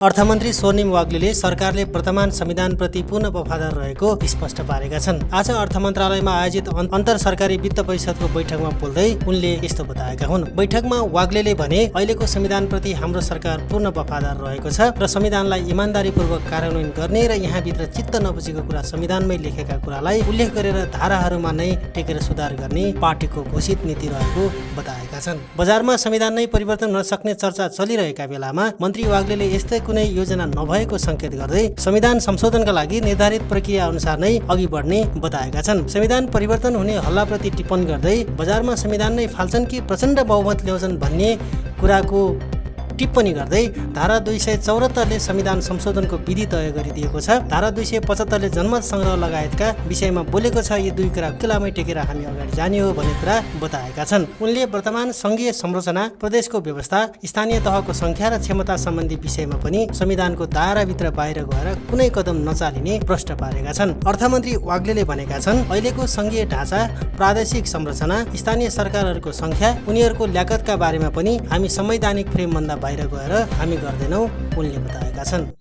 अर्थमन्त्री स्वर्णिम वाग्लेले सरकारले वर्तमान संविधानप्रति पूर्ण वफादार रहेको स्पष्ट पारेका छन्। आज अर्थ मन्त्रालयमा आयोजित अन्तर सरकारी वित्त परिषदको बैठकमा बोल्दै उनले यस्तो बताएका हुन्। बैठकमा वाग्लेले भने अहिलेको संविधानप्रति हाम्रो सरकार पूर्ण वफादार रहेको छ र संविधानलाई इमानदारीपूर्वक कार्यान्वयन गर्ने र यहाँभित्र चित्त नबुझेको कुरा संविधानमै लेखेका कुरालाई उल्लेख गरेर धाराहरूमा नै टेकेर सुधार गर्ने पार्टीको घोषित नीति रहेको बताएका छन्। बजारमा संविधान नै परिवर्तन हुन सक्ने चर्चा चलिरहेका बेलामा मन्त्री वाग्लेले यस्तै कुनै योजना नभएको संकेत गर्दै संविधान संशोधनका लागि निर्धारित प्रक्रिया अनुसार नै अघि बढ्ने बताएका छन्। संविधान परिवर्तन हुने हल्लाप्रति टिप्पणी गर्दै बजारमा संविधान नै फाल्छन् कि प्रचण्ड बहुमत ल्याउँछन् भन्ने कुराको टिप्पणी गर्दै धारा 274ले संविधान संशोधनको विधि तय गरिदिएको छ। धारा 275ले जनमत संग्रह लगायतका विषयमा बोलेको छ। यी दुई कुरा किलामै टेकेर हामी अगाडि जाने हो भन्ने कुरा बताएका छन्। उनले वर्तमान संघीय संरचना, प्रदेशको व्यवस्था, स्थानीय तहको संख्या र क्षमता सम्बन्धी विषयमा पनि संविधानको दायराभित्र बाहिर गएर कुनै कदम नचालिने प्रश्न पारेका छन्। अर्थमन्त्री वाग्लेले भनेका छन्, अहिलेको संघीय ढाँचा, प्रादेशिक संरचना, स्थानीय सरकारहरूको संख्या, उनीहरूको ल्याकतका बारेमा पनि हामी संवैधानिक फ्रेमभन्दा बाहिर गएर हामी गर्दैनौँ, उनले बताएका छन्।